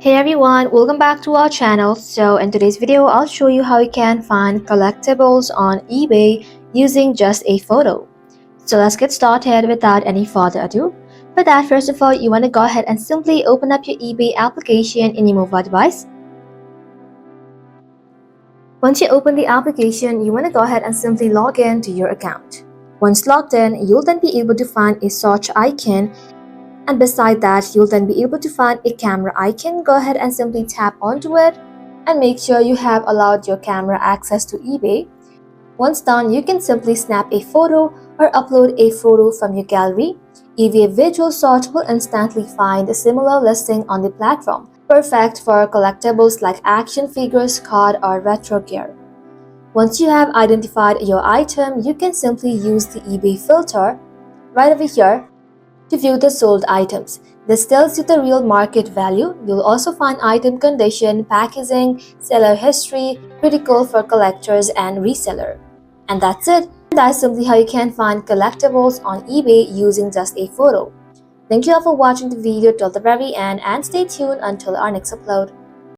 Hey everyone, welcome back to our channel. So in today's video, I'll show you how you can find collectibles on eBay using just a photo. So let's get started without any further ado. For that, first of all, you want to go ahead and simply open up your eBay application in your mobile device. Once you open the application, you want to go ahead and simply log in to your account. Once logged in, you'll then be able to find a search icon. And beside that, you'll then be able to find a camera icon. Go ahead and simply tap onto it and make sure you have allowed your camera access to eBay. Once done, you can simply snap a photo or upload a photo from your gallery. eBay Visual Search will instantly find a similar listing on the platform, perfect for collectibles like action figures, card, or retro gear. Once you have identified your item, you can simply use the eBay filter right over here to view the sold items. This tells you the real market value. You'll also find item condition, packaging, seller history, critical for collectors and reseller. And that's it. That's simply how you can find collectibles on eBay using just a photo. Thank you all for watching the video till the very end and stay tuned until our next upload.